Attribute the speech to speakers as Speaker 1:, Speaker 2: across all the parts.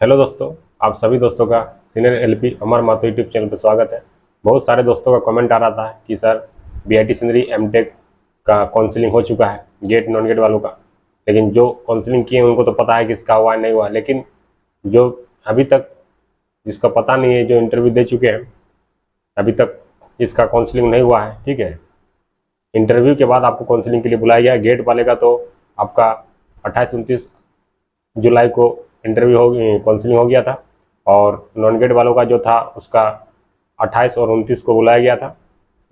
Speaker 1: Hello दोस्तों, आप सभी दोस्तों का सीनियर एलपी अमर माथुर यूट्यूब चैनल पर स्वागत है। बहुत सारे दोस्तों का कमेंट आ रहा था कि सर बीआईटी सिंदरी एमटेक का काउंसलिंग हो चुका है, गेट नॉन गेट वालों का। लेकिन जो काउंसलिंग किए उनको तो पता है कि इसका हुआ नहीं हुआ, लेकिन जो अभी तक जिसका पता नहीं है, जो इंटरव्यू दे चुके हैं, अभी तक इसका काउंसलिंग नहीं हुआ है। ठीक है, इंटरव्यू के बाद आपको काउंसलिंग के लिए बुलाया गया। गेट वाले का तो आपका 28-29 जुलाई को इंटरव्यू हो काउंसलिंग हो गया था, और नॉन गेट वालों का जो था उसका 28 और 29 को बुलाया गया था,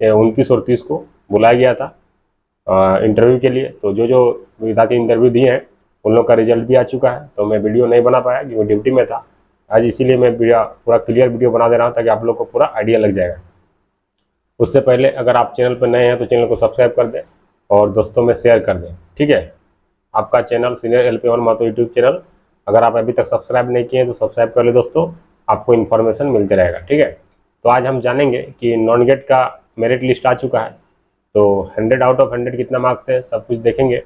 Speaker 1: 29 और 30 को बुलाया गया था इंटरव्यू के लिए। तो जो जो विद्यार्थी इंटरव्यू दिए हैं उन लोग का रिजल्ट भी आ चुका है। तो मैं वीडियो नहीं बना पाया क्योंकि ड्यूटी में था आज, इसीलिए मैं पूरा क्लियर वीडियो बना दे रहा हूँ ताकि आप लोग को पूरा आइडिया लग जाएगा। उससे पहले अगर आप चैनल पर नए हैं तो चैनल को सब्सक्राइब कर दें और दोस्तों में शेयर कर दें। ठीक है, आपका चैनल सीनियर एलपी अमर माथुर यूट्यूब चैनल, अगर आप अभी तक सब्सक्राइब नहीं किए तो सब्सक्राइब कर ले दोस्तों, आपको इन्फॉर्मेशन मिलते रहेगा। ठीक है, तो आज हम जानेंगे कि नॉन गेट का मेरिट लिस्ट आ चुका है, तो 100 आउट ऑफ 100 कितना मार्क्स है सब कुछ देखेंगे।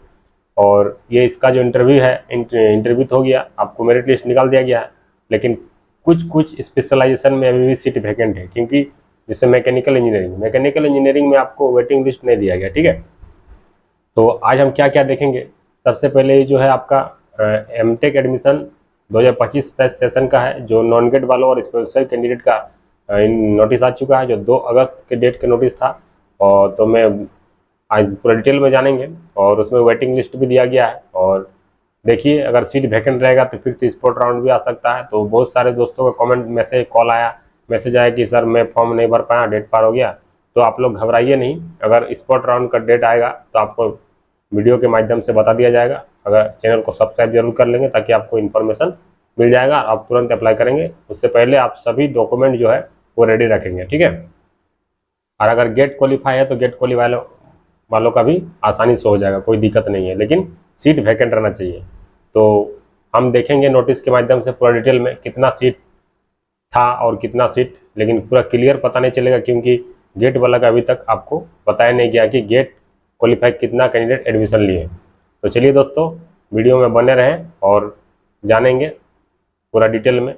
Speaker 1: और ये इसका जो इंटरव्यू है, इंटरव्यू तो हो गया, आपको मेरिट लिस्ट निकाल दिया गया है, लेकिन कुछ स्पेशलाइजेशन में अभी भी सीट वैकेंट है, क्योंकि जैसे मैकेनिकल इंजीनियरिंग में आपको वेटिंग लिस्ट नहीं दिया गया। ठीक है, तो आज हम क्या क्या देखेंगे। सबसे पहले जो है आपका एमटेक एडमिशन 2025 सेशन का है, जो नॉन गेट वालों और स्पेशल कैंडिडेट का नोटिस आ चुका है, जो 2 अगस्त के डेट का नोटिस था। और तो मैं आज पूरा डिटेल में जानेंगे, और उसमें वेटिंग लिस्ट भी दिया गया है। और देखिए, अगर सीट वैकेंट रहेगा तो फिर से स्पॉट राउंड भी आ सकता है। तो बहुत सारे दोस्तों का कमेंट मैसेज आया कि सर मैं फॉर्म नहीं भर पाया, डेट पार हो गया। तो आप लोग घबराइए नहीं, अगर स्पॉट राउंड का डेट आएगा तो आपको वीडियो के माध्यम से बता दिया जाएगा। अगर चैनल को सब्सक्राइब जरूर कर लेंगे ताकि आपको इन्फॉर्मेशन मिल जाएगा, आप तुरंत अप्लाई करेंगे। उससे पहले आप सभी डॉक्यूमेंट जो है वो रेडी रखेंगे। ठीक है, और अगर गेट क्वालिफाई है तो गेट क्वालिफाई वालों का भी आसानी से हो जाएगा, कोई दिक्कत नहीं है, लेकिन सीट वैकेंट रहना चाहिए। तो हम देखेंगे नोटिस के माध्यम से पूरा डिटेल में कितना सीट था और कितना सीट, लेकिन पूरा क्लियर पता नहीं चलेगा क्योंकि गेट वाला का अभी तक आपको बताया नहीं गया कि गेट क्वालिफाई कितना कैंडिडेट एडमिशन लिए। तो चलिए दोस्तों, वीडियो में बने रहें और जानेंगे पूरा डिटेल में।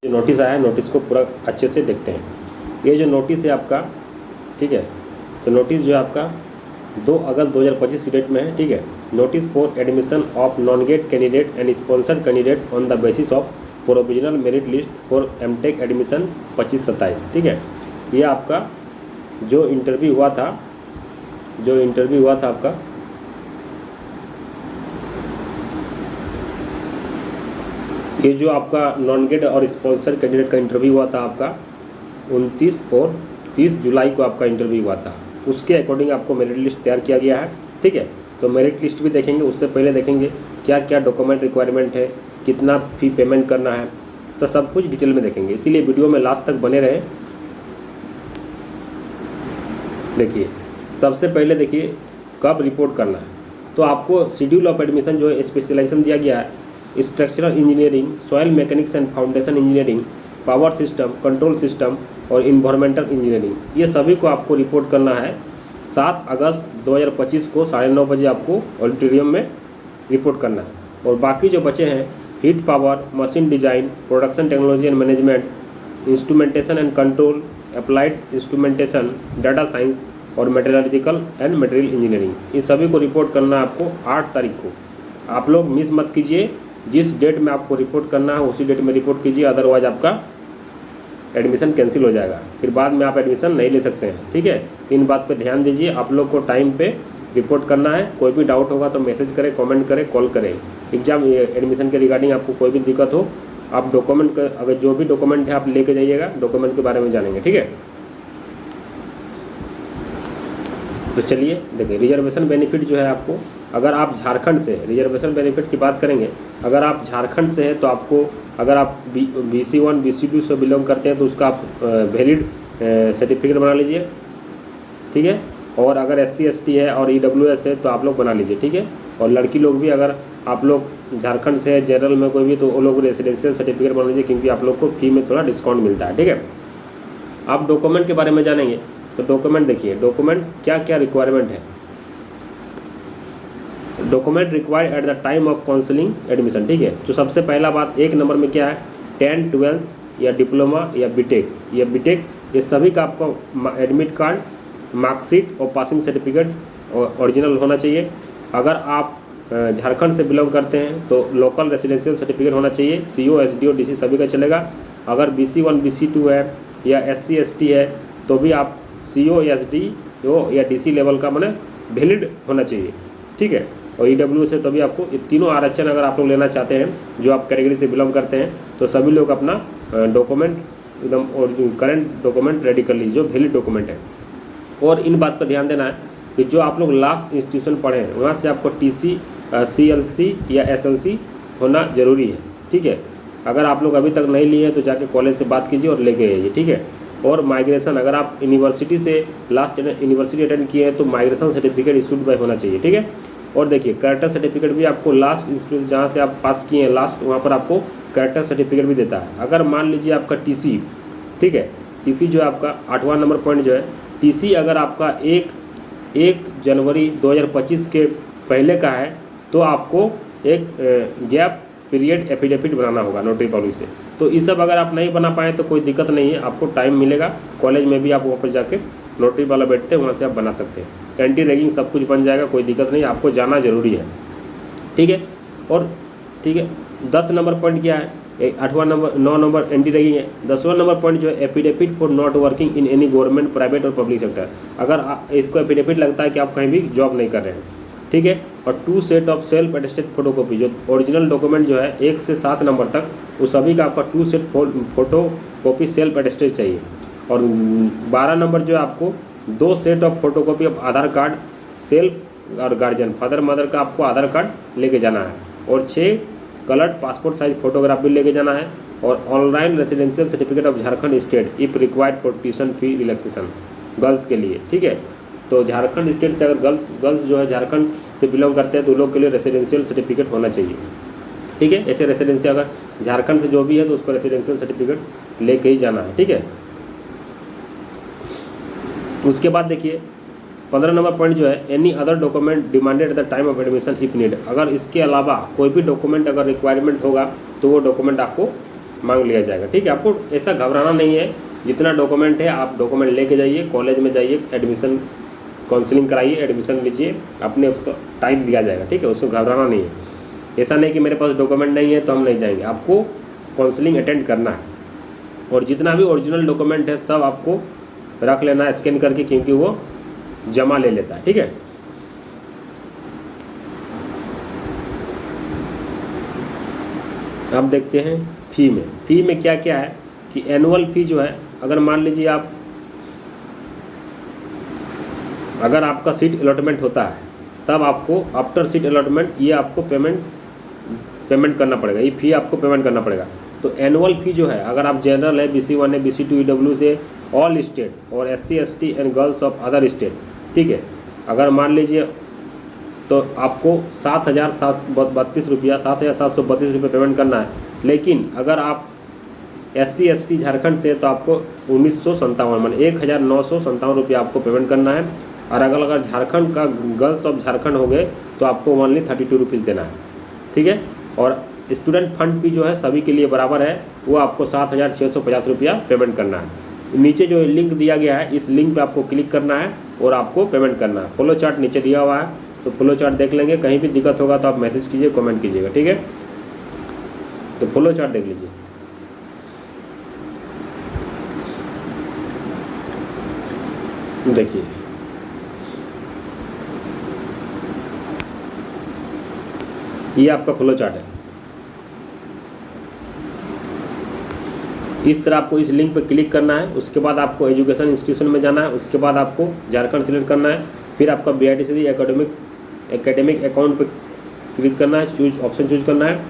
Speaker 1: जो नोटिस आया है, नोटिस को पूरा अच्छे से देखते हैं। ये जो नोटिस है आपका, ठीक है, तो नोटिस जो है आपका 2 अगस्त 2025 की डेट में है। ठीक है, notice for admission of non GATE candidate and sponsored candidate on the basis of provisional merit list for MTech admission 25-27। ठीक है, ये आपका जो इंटरव्यू हुआ था आपका, ये जो आपका नॉन गेट और स्पॉन्सर कैंडिडेट का इंटरव्यू हुआ था आपका 29 और 30 जुलाई को आपका इंटरव्यू हुआ था। उसके अकॉर्डिंग आपको मेरिट लिस्ट तैयार किया गया है। ठीक है, तो मेरिट लिस्ट भी देखेंगे, उससे पहले देखेंगे क्या क्या डॉक्यूमेंट रिक्वायरमेंट है, कितना फी पेमेंट करना है, तो सब कुछ डिटेल में देखेंगे, इसीलिए वीडियो में लास्ट तक बने रहें। देखिए, सबसे पहले देखिए कब रिपोर्ट करना है। तो आपको शेड्यूल ऑफ एडमिशन जो है स्पेशलाइजेशन दिया गया है, structural engineering, soil mechanics and foundation engineering, power system, control system और इन्वायरमेंटल इंजीनियरिंग, ये सभी को आपको रिपोर्ट करना है 7 अगस्त 2025 को 9:30 बजे आपको ऑडिटोरियम में रिपोर्ट करना है। और बाकी जो बचे हैं heat power, machine design, production technology and management, instrumentation and control, applied instrumentation, data science और मेटेरियलॉजिकल एंड मटेरियल इंजीनियरिंग, ये सभी को रिपोर्ट करना है आपको 8 तारीख को। आप लोग मिस मत कीजिए, जिस डेट में आपको रिपोर्ट करना है उसी डेट में रिपोर्ट कीजिए, अदरवाइज आपका एडमिशन कैंसिल हो जाएगा, फिर बाद में आप एडमिशन नहीं ले सकते हैं। ठीक है, इन बात पे ध्यान दीजिए, आप लोग को टाइम पे रिपोर्ट करना है। कोई भी डाउट होगा तो मैसेज करें, कमेंट करें, कॉल करें। एग्जाम एडमिशन के रिगार्डिंग आपको कोई भी दिक्कत हो, आप डॉक्यूमेंट अगर जो भी डॉक्यूमेंट है आप लेके जाइएगा, डॉक्यूमेंट के बारे में जानेंगे। ठीक है, तो चलिए देखिए, रिजर्वेशन बेनिफिट जो है आपको, अगर आप झारखंड से, रिजर्वेशन बेनिफिट की बात करेंगे, अगर आप झारखंड से हैं तो आपको, अगर आप BC1 BC2 से बिलोंग करते हैं तो उसका आप वैलिड सर्टिफिकेट बना लीजिए। ठीक है, और अगर SC ST है और EWS है तो आप लोग बना लीजिए। ठीक है, और लड़की लोग भी, अगर आप लोग झारखंड से है जनरल में कोई भी, तो वो लोग रेसिडेंशियल सर्टिफिकेट बना लीजिए, क्योंकि आप लोग को फी में थोड़ा डिस्काउंट मिलता है। ठीक है, आप डॉक्यूमेंट के बारे में जानेंगे, तो डॉक्यूमेंट देखिए, डॉक्यूमेंट क्या क्या रिक्वायरमेंट है। Document required at the time of counselling admission, ठीक है। तो सबसे पहला बात 1 नंबर में क्या है, 10, 12 या डिप्लोमा या बीटेक ये सभी का आपको एडमिट कार्ड, मार्कशीट और पासिंग सर्टिफिकेट ओरिजिनल होना चाहिए। अगर आप झारखंड से बिलोंग करते हैं तो लोकल रेसिडेंशियल सर्टिफिकेट होना चाहिए, CO, SDO, DC सभी का चलेगा। अगर BC1 BC2 है या SC ST है तो भी आप CO, SDO या DC लेवल का माने वैलिड होना चाहिए, ठीक है। और EW से तभी आपको ये तीनों आरक्षण अगर आप लोग लेना चाहते हैं जो आप कैटेगरी से बिलोंग करते हैं तो सभी लोग अपना डॉक्यूमेंट एकदम और करंट डॉक्यूमेंट रेडी कर लीजिए जो वैलिड डॉक्यूमेंट है। और इन बात पर ध्यान देना है कि जो आप लोग लास्ट इंस्टीट्यूशन पढ़े हैं वहाँ से आपको TC, CLC या SLC होना ज़रूरी है, ठीक है। अगर आप लोग अभी तक नहीं लिए हैं तो जाके कॉलेज से बात कीजिए और लेके आइए, ठीक है। और माइग्रेशन, अगर आप यूनिवर्सिटी से लास्ट यूनिवर्सिटी अटेंड किए हैं तो माइग्रेशन सर्टिफिकेट इशूड बाय होना चाहिए, ठीक है। और देखिए कैरेक्टर सर्टिफिकेट भी आपको लास्ट इंस्टीट्यूट जहाँ से आप पास किए हैं लास्ट, वहाँ पर आपको कैरेक्टर सर्टिफिकेट भी देता है। अगर मान लीजिए आपका TC, ठीक है, TC जो है आपका 8वां नंबर पॉइंट जो है, TC अगर आपका 1 जनवरी 2025 के पहले का है तो आपको एक गैप पीरियड एफिडेविट बनाना होगा नोटरी पब्लिक से। तो ये सब अगर आप नहीं बना पाए तो कोई दिक्कत नहीं है, आपको टाइम मिलेगा कॉलेज में भी, आप वहाँ पर जाके नोटरी वाला बैठते हैं वहाँ से आप बना सकते हैं। एंटी रैगिंग सब कुछ बन जाएगा, कोई दिक्कत नहीं, आपको जाना जरूरी है, ठीक है। और ठीक है 10 नंबर पॉइंट क्या है, 8वां नंबर 9 नंबर एंटी रैगिंग है। 10वां नंबर पॉइंट जो है affidavit for not working in any government, private और पब्लिक सेक्टर। अगर इसको एफिडेविट लगता है कि आप कहीं भी जॉब नहीं कर रहे हैं, ठीक है। और 2 set of self attested photocopy, जो ओरिजिनल डॉक्यूमेंट जो है 1 से 7 नंबर तक वो सभी का आपका 2 सेट फोटोकॉपी सेल्फ अटेस्टेड चाहिए। और 12 नंबर जो है आपको 2 set of photocopy of Aadhaar card self और गार्जियन, फादर मदर का आपको आधार कार्ड लेके जाना है। और 6 कलर्ड पासपोर्ट साइज फोटोग्राफ भी लेके जाना है। और online residential certificate of Jharkhand state if required for tuition fee relaxation girls के लिए, ठीक है। तो झारखंड स्टेट से अगर गर्ल्स जो है झारखंड से बिलोंग करते हैं तो लोग के लिए रेसिडेंशियल सर्टिफिकेट होना चाहिए, ठीक है। ऐसे रेसिडेंशियल अगर झारखंड से जो भी है तो उसको रेसिडेंशियल सर्टिफिकेट लेके ही जाना है, ठीक है। उसके बाद देखिए 15 नंबर पॉइंट जो है any other document demanded at the time of admission if need. अगर इसके अलावा कोई भी डॉक्यूमेंट अगर रिक्वायरमेंट होगा तो वो डॉक्यूमेंट आपको मांग लिया जाएगा, ठीक है। आपको ऐसा घबराना नहीं है, जितना डॉक्यूमेंट है आप डॉक्यूमेंट लेके जाइए, कॉलेज में जाइए, एडमिशन काउंसलिंग कराइए, एडमिशन लीजिए, अपने उसको टाइम दिया जाएगा, ठीक है। उसको घबराना नहीं है। ऐसा नहीं कि मेरे पास डॉक्यूमेंट नहीं है तो हम नहीं जाएंगे, आपको काउंसलिंग अटेंड करना है। और जितना भी ओरिजिनल डॉक्यूमेंट है सब आपको रख लेना है स्कैन करके, क्योंकि वो जमा ले लेता है, ठीक है। अब देखते हैं फी में क्या क्या है कि एनुअल फी जो है, अगर मान लीजिए आप अगर आपका सीट अलॉटमेंट होता है तब आपको आफ्टर सीट अलॉटमेंट ये आपको पेमेंट करना पड़ेगा, ये फी आपको पेमेंट करना पड़ेगा। तो एनुअल फी जो है अगर आप जनरल है, BC1 है, BC2 EW से ऑल स्टेट और SC ST and girls of other state, ठीक है। अगर मान लीजिए तो आपको 7,732 रुपया 7,732 रुपये पेमेंट करना है। लेकिन अगर आप SC ST झारखंड से तो आपको 1957 मान 1,957 रुपया आपको पेमेंट करना है। और अगर झारखंड का गर्ल्स ऑफ झारखंड हो गए तो आपको ओनली 32 रुपीज़ देना है, ठीक है। और स्टूडेंट फंड फी जो है सभी के लिए बराबर है, वो आपको 7,650 रुपया पेमेंट करना है। नीचे जो लिंक दिया गया है इस लिंक पे आपको क्लिक करना है और आपको पेमेंट करना है। फ्लो चार्ट नीचे दिया हुआ है, तो फ्लो चार्ट देख लेंगे। कहीं भी दिक्कत होगा तो आप मैसेज कीजिए, कमेंट कीजिएगा, ठीक है। तो फ्लो चार्ट देख लीजिए। देखिए ये आपका फ्लो चार्ट है। इस तरह आपको इस लिंक पर क्लिक करना है। उसके बाद आपको एजुकेशन इंस्टीट्यूशन में जाना है। उसके बाद आपको झारखंड सिलेक्ट करना है। फिर आपका BITC एकेडमिक अकाउंट पर क्लिक करना है, ऑप्शन चूज करना है।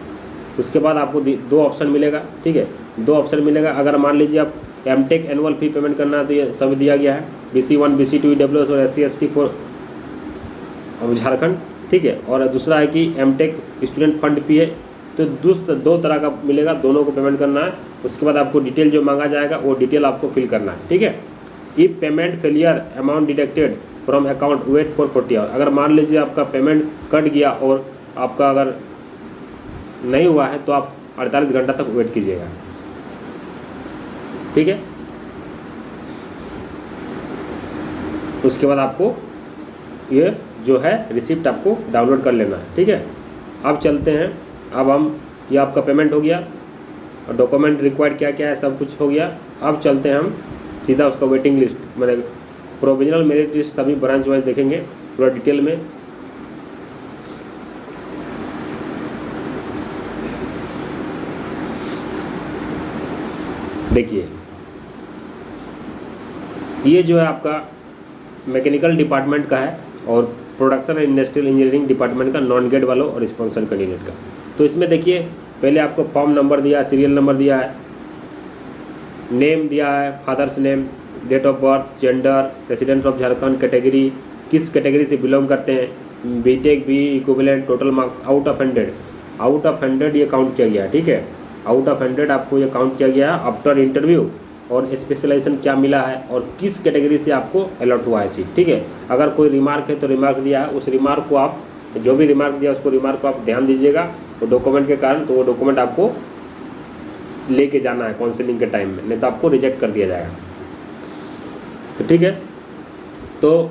Speaker 1: उसके बाद आपको 2 ऑप्शन मिलेगा, ठीक है। 2 ऑप्शन मिलेगा। अगर मान लीजिए आप MTech एनुअल फी पेमेंट करना है तो ये सब दिया गया है, BC1 BC2 EWS और SC ST फॉर झारखंड, ठीक है। और दूसरा है कि MTech स्टूडेंट फंड फी है। तो 2 तरह का मिलेगा, दोनों को पेमेंट करना है। उसके बाद आपको डिटेल जो मांगा जाएगा वो डिटेल आपको फिल करना है, ठीक है। If payment failure amount deducted from account wait for 40 hour. अगर मान लीजिए आपका पेमेंट कट गया और आपका अगर नहीं हुआ है तो आप 48 घंटा तक वेट कीजिएगा, ठीक है। उसके बाद आपको ये जो है रिसिप्ट आपको डाउनलोड कर लेना है, ठीक है। अब चलते हैं, अब हम ये आपका पेमेंट हो गया और डॉक्यूमेंट रिक्वायर्ड क्या क्या है सब कुछ हो गया। अब चलते हैं हम सीधा उसका वेटिंग लिस्ट, मैंने प्रोविजनल मेरिट लिस्ट सभी ब्रांच वाइज देखेंगे पूरा डिटेल में। देखिए ये जो है आपका मैकेनिकल डिपार्टमेंट का है और production and industrial engineering department का नॉन गेट वालों और स्पॉन्सर कैंडिडेट का। तो इसमें देखिए पहले आपको फॉर्म नंबर दिया है, सीरियल नंबर दिया है, नेम दिया है, father's name, date of birth, gender, resident of Jharkhand, category, किस कैटेगरी से बिलोंग करते हैं, BTech, B equivalent, total marks, out of 100, out of 100 ये काउंट किया गया है, ठीक है। आउट ऑफ 100 आपको ये काउंट किया गया है आफ्टर इंटरव्यू, और स्पेशलाइजेशन क्या मिला है और किस कैटेगरी से आपको अलॉट हुआ है सीट, ठीक है। अगर कोई रिमार्क है तो रिमार्क दिया है, उस रिमार्क को आप जो भी रिमार्क दिया उसको रिमार्क को आप ध्यान दीजिएगा, वो डॉक्यूमेंट के कारण, तो वो डॉक्यूमेंट आपको लेके जाना है काउंसलिंग के टाइम में, नहीं तो आपको रिजेक्ट कर दिया जाएगा। तो ठीक है, तो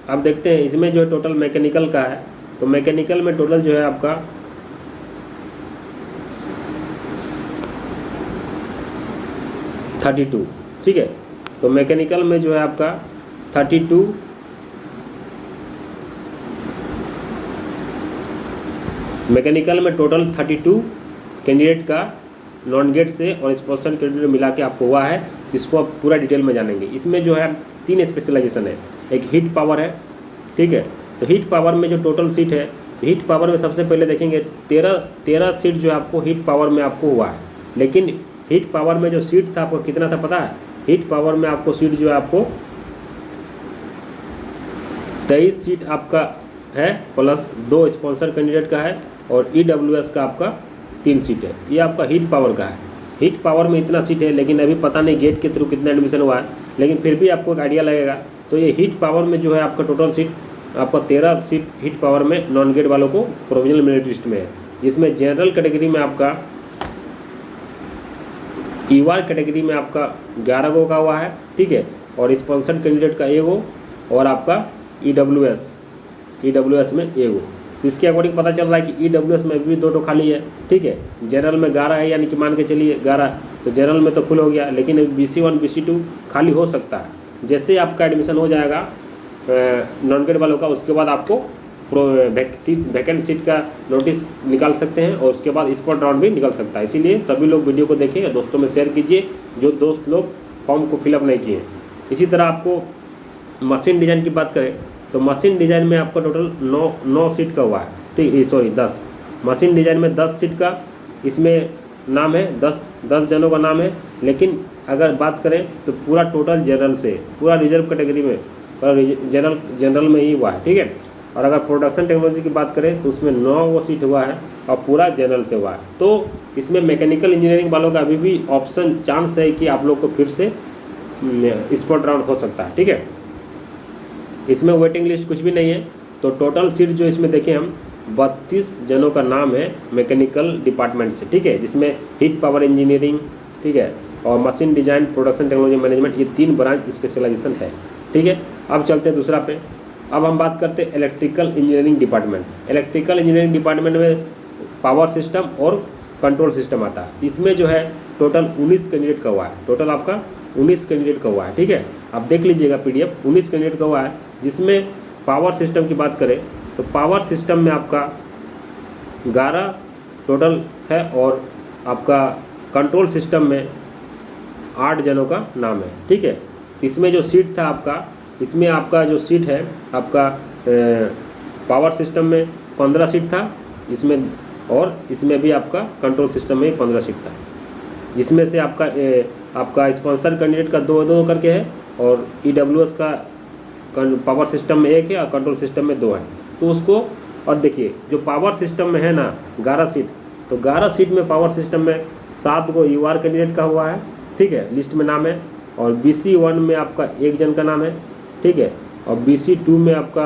Speaker 1: अब देखते हैं इसमें जो टोटल मैकेनिकल का है, तो मैकेनिकल में टोटल जो है आपका 32, ठीक है। तो मैकेनिकल में जो है आपका 32 मैकेनिकल में टोटल 32 कैंडिडेट का नॉन गेट से और स्पॉन्सर कैंडिडेट मिला के आपको हुआ है, जिसको आप पूरा डिटेल में जानेंगे। इसमें जो है 3 स्पेशलाइजेशन है, एक हीट पावर है, ठीक है। तो हीट पावर में जो टोटल सीट है, हीट पावर में सबसे पहले देखेंगे 13 सीट जो है आपको हीट पावर में आपको हुआ है। लेकिन हीट पावर में जो सीट था आपको कितना था पता है? हीट पावर में आपको सीट जो है आपको 23 सीट आपका है, प्लस 2 स्पॉन्सर कैंडिडेट का है और EWS का आपका 3 सीट है। ये आपका हीट पावर का है। हीट पावर में इतना सीट है, लेकिन अभी पता नहीं गेट के थ्रू कितना एडमिशन हुआ है, लेकिन फिर भी आपको एक आइडिया लगेगा। तो ये हीट पावर में जो है आपका टोटल सीट आपका 13 सीट हीट पावर में नॉन गेट वालों को प्रोविजनल मेरिट लिस्ट में है, जिसमें जनरल कैटेगरी में आपका EWAR कैटेगरी में आपका 11 गो का हुआ है, ठीक है। और स्पॉन्सर्ड कैंडिडेट का 1 गो और आपका EWS में 1 गो। तो इसके अकॉर्डिंग पता चल रहा है कि EWS में भी 2 खाली है, ठीक है। जनरल में 11 है, यानी कि मान के चलिए 11, तो जनरल में तो फुल हो गया, लेकिन BC1 BC2 खाली हो सकता है। जैसे आपका एडमिशन हो जाएगा नॉन गेट वालों का, उसके बाद आपको वैकेंट सीट का नोटिस निकाल सकते हैं और उसके बाद स्पॉट राउंड भी निकल सकता है। इसीलिए सभी लोग वीडियो को देखें और दोस्तों में शेयर कीजिए जो दोस्त लोग फॉर्म को फिलअप नहीं किए। इसी तरह आपको मशीन डिज़ाइन की बात करें तो मशीन डिज़ाइन में आपका टोटल 9 सीट का हुआ है, ठीक, सॉरी 10। मशीन डिज़ाइन में 10 सीट का इसमें नाम है, 10 जनों का नाम है। लेकिन अगर बात करें तो पूरा टोटल जनरल से, पूरा रिजर्व कैटेगरी में और जनरल में ही हुआ है, ठीक है। और अगर प्रोडक्शन टेक्नोलॉजी की बात करें तो उसमें 9 सीट हुआ है और पूरा जनरल से हुआ है। तो इसमें मैकेनिकल इंजीनियरिंग वालों का अभी भी ऑप्शन चांस है कि आप लोग को फिर से स्पॉट राउंड हो सकता है, ठीक है। इसमें वेटिंग लिस्ट कुछ भी नहीं है। तो टोटल सीट जो इसमें देखें हम 32 जनों का नाम है मैकेनिकल डिपार्टमेंट से, ठीक है, जिसमें हीट पावर इंजीनियरिंग, ठीक है, और machine design, production technology management, ये 3 ब्रांच स्पेशलाइजेशन है, ठीक है। अब चलते हैं दूसरा पे। अब हम बात करते हैं electrical engineering department. Electrical engineering department में पावर सिस्टम और कंट्रोल सिस्टम आता है। इसमें जो है टोटल 19 कैंडिडेट का हुआ है, टोटल आपका 19 कैंडिडेट का हुआ है, ठीक है। आप देख लीजिएगा PDF, 19 कैंडिडेट का हुआ है। जिसमें पावर सिस्टम की बात करें तो पावर सिस्टम में आपका 11 टोटल है और आपका कंट्रोल सिस्टम में 8 जनों का नाम है, ठीक है। इसमें जो सीट था आपका, इसमें आपका जो सीट है आपका पावर सिस्टम में 15 सीट था इसमें, और इसमें भी आपका कंट्रोल सिस्टम में 15 सीट था, जिसमें से आपका स्पॉन्सर कैंडिडेट का 2 करके है और EWS का पावर सिस्टम में 1 है और कंट्रोल सिस्टम में 2 है। तो उसको, और देखिए जो पावर सिस्टम में है ना 11 सीट, तो 11 सीट में पावर सिस्टम में 7 को EWAR कैंडिडेट का हुआ है, ठीक है, लिस्ट में नाम है। और BC1 में आपका 1 जन का नाम है, ठीक है। और BC2 में आपका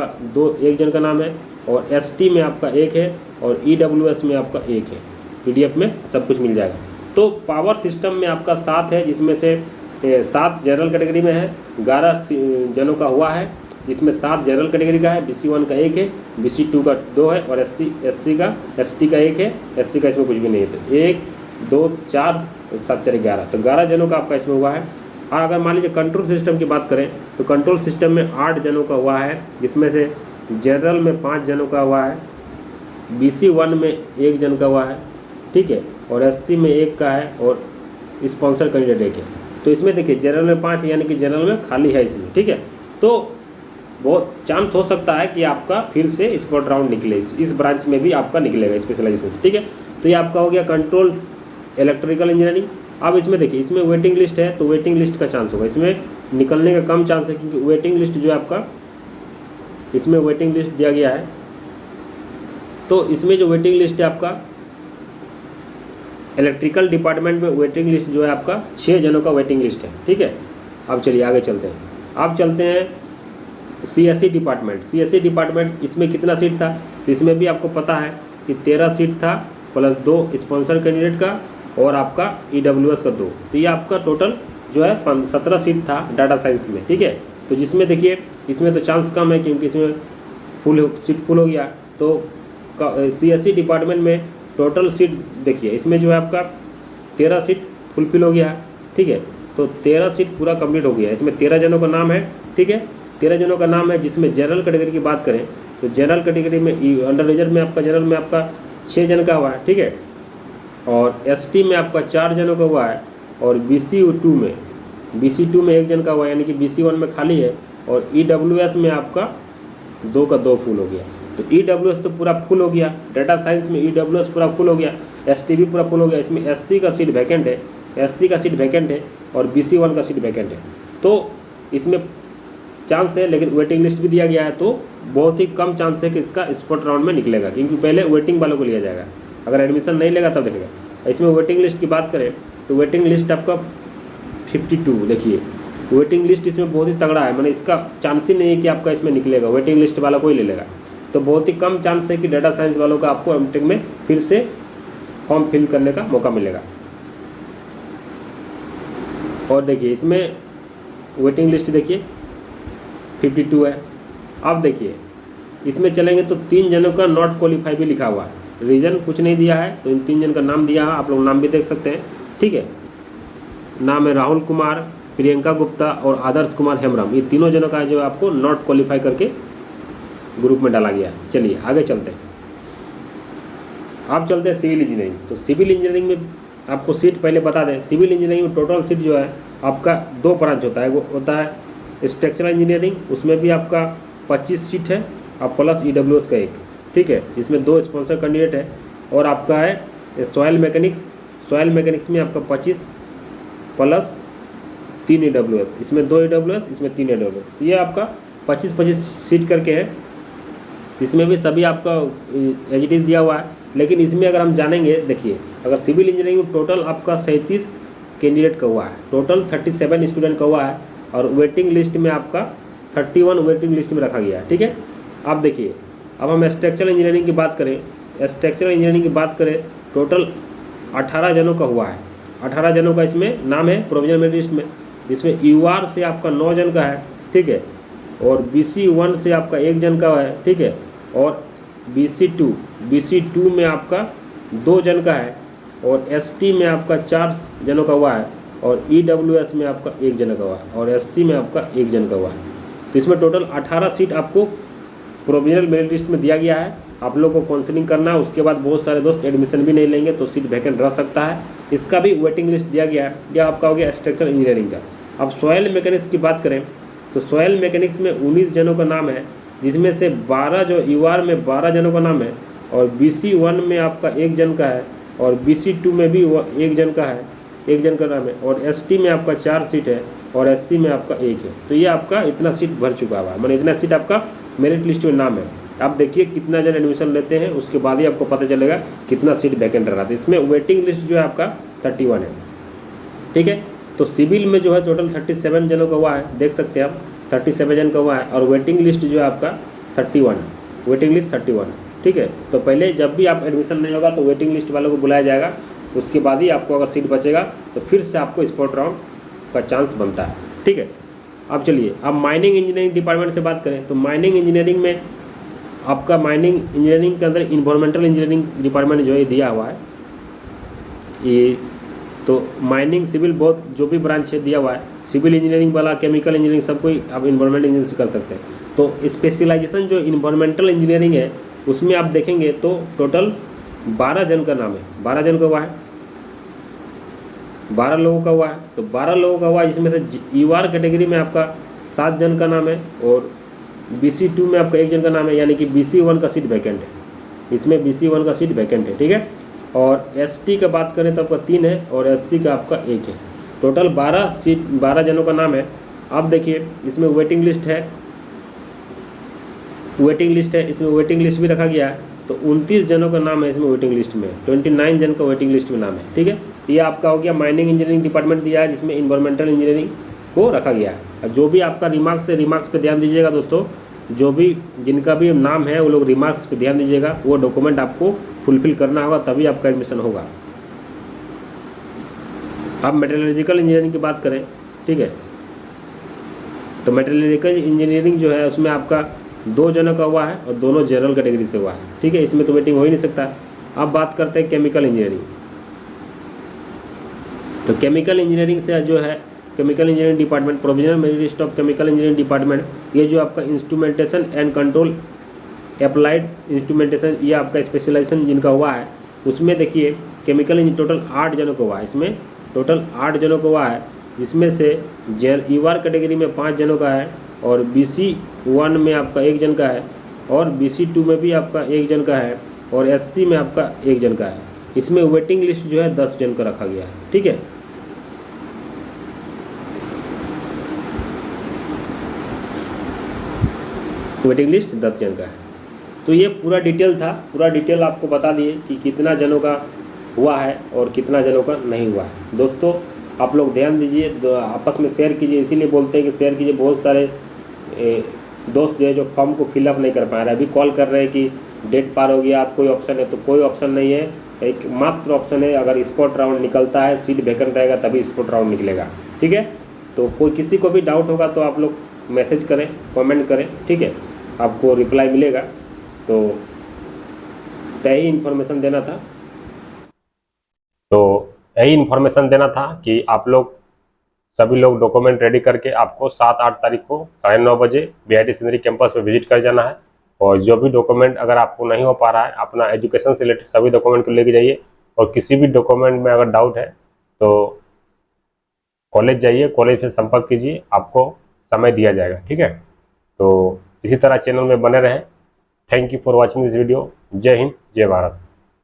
Speaker 1: एक जन का नाम है, और ST में आपका एक है, और EWS में आपका एक है। PDF में सब कुछ मिल जाएगा। तो पावर सिस्टम में आपका 7 है, जिसमें से 7 जनरल कैटेगरी में है, 11 जनों का हुआ है, जिसमें 7 जनरल कैटेगरी का है, BC1 का 1 है, BC2 का 2 है, और ST का 1 है, SC का इसमें कुछ भी नहीं है। तो 1 2 4 7 4 11, तो 11 जनों का आपका इसमें हुआ है। और अगर मान लीजिए कंट्रोल सिस्टम की बात करें तो कंट्रोल सिस्टम में 8 जनों का हुआ है, जिसमें से जनरल में 5 जनों का हुआ है, BC1 में 1 जन का हुआ है, ठीक है, और SC में 1 का है, और स्पॉन्सर कैंडिडेट 1 है। तो इसमें देखिए जनरल में 5 यानी कि जनरल में खाली है इसमें, ठीक है। तो बहुत चांस हो सकता है कि आपका फिर से स्पॉट राउंड निकले, इस ब्रांच में भी आपका निकलेगा स्पेशलाइजेशन से, ठीक है। तो ये आपका हो गया कंट्रोल इलेक्ट्रिकल इंजीनियरिंग। अब इसमें देखिए इसमें वेटिंग लिस्ट है, तो वेटिंग लिस्ट का चांस होगा, इसमें निकलने का कम चांस है, क्योंकि वेटिंग लिस्ट जो है आपका, इसमें वेटिंग लिस्ट दिया गया है। तो इसमें जो वेटिंग लिस्ट है आपका इलेक्ट्रिकल डिपार्टमेंट में, वेटिंग लिस्ट जो है आपका 6 जनों का वेटिंग लिस्ट है, ठीक है। अब चलिए आगे चलते हैं। अब चलते हैं CSE डिपार्टमेंट, इसमें कितना सीट था, तो इसमें भी आपको पता है कि 13 सीट था, प्लस 2 स्पॉन्सर कैंडिडेट का, और आपका EWS का 2, तो ये आपका टोटल जो है 17 सीट था डाटा साइंस में, ठीक है। तो जिसमें देखिए इसमें तो चांस कम है, क्योंकि इसमें सीट फुल हो गया। तो CSE डिपार्टमेंट में टोटल सीट देखिए, इसमें जो है आपका 13 सीट फुलफिल हो गया है, ठीक है। तो 13 सीट पूरा कंप्लीट हो गया है। इसमें 13 जनों का नाम है, ठीक है, 13 जनों का नाम है। जिसमें जनरल कैटेगरी की बात करें तो जनरल कैटेगरी में अंडर रिजर्व में आपका जनरल में आपका 6 जन का हुआ है, ठीक है, और ST में आपका 4 जनों का हुआ है, और BC2 में 1 जन का हुआ है, यानी कि BC1 में खाली है, और EWS में आपका 2 का 2 फुल हो गया। तो EWS तो पूरा फुल हो गया, डाटा साइंस में EWS पूरा फुल हो गया, ST भी पूरा फुल हो गया। इसमें SC का सीट वैकेंट है, और BC1 का सीट वैकेंट है। तो इसमें चांस है, लेकिन वेटिंग लिस्ट भी दिया गया है, तो बहुत ही कम चांस है कि इसका स्पॉट राउंड में निकलेगा, क्योंकि पहले वेटिंग वालों को लिया जाएगा, अगर एडमिशन नहीं लेगा तब देखेगा। इसमें वेटिंग लिस्ट की बात करें तो वेटिंग लिस्ट आपका 52, देखिए वेटिंग लिस्ट इसमें बहुत ही तगड़ा है, मैंने इसका चांस ही नहीं है कि आपका इसमें निकलेगा, वेटिंग लिस्ट वाला कोई ले लेगा। तो बहुत ही कम चांस है कि डाटा साइंस वालों का आपको एमटेक में फिर से फॉर्म फिल करने का मौका मिलेगा। और देखिए इसमें वेटिंग लिस्ट देखिए 52 है। अब देखिए इसमें चलेंगे तो 3 जनों का नॉट क्वालिफाई भी लिखा हुआ है, रीज़न कुछ नहीं दिया है, तो इन 3 जन का नाम दिया है, आप लोग नाम भी देख सकते हैं, ठीक है। नाम है राहुल कुमार, प्रियंका गुप्ता और आदर्श कुमार हेमराम, ये तीनों जनों का जो आपको नॉट क्वालिफाई करके ग्रुप में डाला गया है। चलिए आगे चलते हैं। आप चलते हैं सिविल इंजीनियरिंग। तो सिविल इंजीनियरिंग में आपको सीट पहले बता दें, सिविल इंजीनियरिंग में टोटल सीट जो है आपका 2 ब्रांच होता है, वो होता है स्ट्रक्चरल इंजीनियरिंग, उसमें भी आपका 25 सीट है, और प्लस EWS का 1, ठीक है। इसमें 2 स्पॉन्सर कैंडिडेट है, और आपका है सॉयल मैकेनिक्स में आपका 25 प्लस 3 EWS, इसमें 2 EWS, इसमें 3 EWS, तो ये आपका 25 सीट करके है। इसमें भी सभी आपका एजिटीज दिया हुआ है, लेकिन इसमें अगर हम जानेंगे, देखिए अगर सिविल इंजीनियरिंग में टोटल आपका 37 कैंडिडेट का हुआ है, टोटल 37 स्टूडेंट का हुआ है, और वेटिंग लिस्ट में आपका 31 वेटिंग लिस्ट में रखा गया है, ठीक है। अब देखिए अब हम स्ट्रक्चरल इंजीनियरिंग की बात करें, टोटल 18 जनों का हुआ है, 18 जनों का इसमें नाम है प्रोविजनल मेरिट लिस्ट में, जिसमें UR से आपका 9 जन का है, ठीक है, और BC1 से आपका 1 जन का है, ठीक है, और BC2 में आपका 2 जन का है, और ST में आपका 4 जनों का हुआ है, और EWS में आपका 1 जन का हुआ है, और SC में आपका 1 जन का हुआ है। तो इसमें टोटल 18 सीट आपको प्रोविजनल मेरिट लिस्ट में दिया गया है। आप लोग को काउंसलिंग करना है, उसके बाद बहुत सारे दोस्त एडमिशन भी नहीं लेंगे, तो सीट वैकेंट रह सकता है। इसका भी वेटिंग लिस्ट दिया गया है। यह आपका हो गया स्ट्रक्चरल इंजीनियरिंग का। अब सॉयल मैकेनिक्स की बात करें तो सॉयल मैकेनिक्स में 19 जनों का नाम है, जिसमें से 12 जो UR में 12 जनों का नाम है, और BC1 में आपका 1 जन का है, और BC2 में भी 1 जन का है, 1 जन का नाम है, और ST में आपका 4 सीट है, और SC में आपका 1 है। तो ये आपका इतना सीट भर चुका हुआ है, मैंने इतना सीट आपका मेरिट लिस्ट में नाम है। आप देखिए कितना जन एडमिशन लेते हैं, उसके बाद ही आपको पता चलेगा कितना सीट वैकेंट रहा था। इसमें वेटिंग लिस्ट जो है आपका 31 है, ठीक है। तो सिविल में जो है टोटल 37 जनों का हुआ है, देख सकते हैं आप
Speaker 2: 37 जन का हुआ है, और वेटिंग लिस्ट जो है आपका 31, वेटिंग लिस्ट 31, ठीक है। तो पहले जब भी आप एडमिशन नहीं होगा तो वेटिंग लिस्ट वालों को बुलाया जाएगा, उसके बाद ही आपको अगर सीट बचेगा तो फिर से आपको स्पॉट राउंड का चांस बनता है, ठीक है। अब चलिए, अब माइनिंग इंजीनियरिंग डिपार्टमेंट से बात करें तो माइनिंग इंजीनियरिंग में आपका माइनिंग इंजीनियरिंग के अंदर इन्वायरमेंटल इंजीनियरिंग डिपार्टमेंट जो है दिया हुआ है ये, तो माइनिंग सिविल बहुत जो भी ब्रांच है दिया हुआ है, सिविल इंजीनियरिंग वाला, केमिकल इंजीनियरिंग, सब कोई आप इन्वायरमेंटल इंजीनियरिंग से कर सकते हैं। तो स्पेशलाइजेशन जो इन्वायरमेंटल इंजीनियरिंग है उसमें आप देखेंगे तो टोटल 12 जन का नाम है, 12 जन का हुआ है, 12 लोगों का हुआ है। तो 12 लोगों का हुआ है, जिसमें से यूआर कैटेगरी में आपका 7 जन का नाम है, और BC2 में आपका 1 जन का नाम है, यानी कि BC1 का सीट वैकेंट है, इसमें BC1 का सीट वैकेंट है, ठीक है। और ST का बात करें तो आपका 3 है, और SC का आपका 1 है। टोटल 12 सीट, 12 जनों का नाम है। आप देखिए इसमें वेटिंग लिस्ट है, इसमें वेटिंग लिस्ट भी रखा गया है, तो 29 जनों का नाम है इसमें वेटिंग लिस्ट में, 29 जन का वेटिंग लिस्ट में नाम है, ठीक है। ये आपका हो गया माइनिंग इंजीनियरिंग डिपार्टमेंट दिया है, जिसमें इन्वायरमेंटल इंजीनियरिंग को रखा गया है। जो भी आपका रिमार्क्स है, रिमार्क्स पे ध्यान दीजिएगा दोस्तों, जो भी जिनका भी नाम है वो लोग रिमार्क्स पे ध्यान दीजिएगा, वो डॉक्यूमेंट आपको फुलफिल करना होगा, तभी आपका एडमिशन होगा। अब मेटलर्जिकल इंजीनियरिंग की बात करें, ठीक है, तो मेटलर्जिकल इंजीनियरिंग जो है उसमें आपका 2 जनों का हुआ है, और दोनों जनरल कैटेगरी से हुआ है, ठीक है, इसमें तो वेटिंग हो ही नहीं सकता। अब बात करते हैं केमिकल इंजीनियरिंग। तो केमिकल इंजीनियरिंग से जो है, chemical engineering department, provisional merit list of chemical engineering department, ये जो आपका instrumentation and control applied instrumentation, ये आपका स्पेशलाइजेशन जिनका हुआ है, उसमें देखिए केमिकल इंजीनियरिंग टोटल 8 जनों को हुआ है, इसमें टोटल 8 जनों को हुआ है, जिसमें से यूआर कैटेगरी में 5 जनों का है, और BC1 में आपका 1 जन का है, और BC2 में भी आपका 1 जन का है, और SC में आपका 1 जन का है। इसमें वेटिंग लिस्ट जो है 10 जन का रखा गया है, ठीक है। वेटिंग लिस्ट 10 जन का है। तो ये पूरा डिटेल था, पूरा डिटेल आपको बता दिए कि कितना जनों का हुआ है और कितना जनों का नहीं हुआ है। दोस्तों आप लोग ध्यान दीजिए, आपस में शेयर कीजिए, इसीलिए बोलते हैं कि शेयर कीजिए। बहुत सारे दोस्त जो है जो फॉर्म को फिलअप नहीं कर पा रहे, अभी कॉल कर रहे हैं कि डेट पार हो गया, आप कोई ऑप्शन है, तो कोई ऑप्शन नहीं है, एक मात्र ऑप्शन है, अगर स्पॉट राउंड निकलता है, सीट वैकेंट रहेगा तभी स्पॉट राउंड निकलेगा, ठीक है। तो कोई किसी को भी डाउट होगा तो आप लोग मैसेज करें, कमेंट करें, ठीक है, आपको रिप्लाई मिलेगा। तो यही इन्फॉर्मेशन देना था, कि आप लोग सभी लोग डॉक्यूमेंट रेडी करके आपको 7-8 तारीख को 9:30 बजे BIT सिंदरी कैंपस पे विजिट कर जाना है। और जो भी डॉक्यूमेंट अगर आपको नहीं हो पा रहा है, अपना एजुकेशन से रिलेटेड सभी डॉक्यूमेंट को लेके जाइए, और किसी भी डॉक्यूमेंट में अगर डाउट है तो कॉलेज जाइए, कॉलेज से संपर्क कीजिए, आपको समय दिया जाएगा, ठीक है। तो इसी तरह चैनल में बने रहें। Thank you for watching this video. जय हिंद, जय भारत।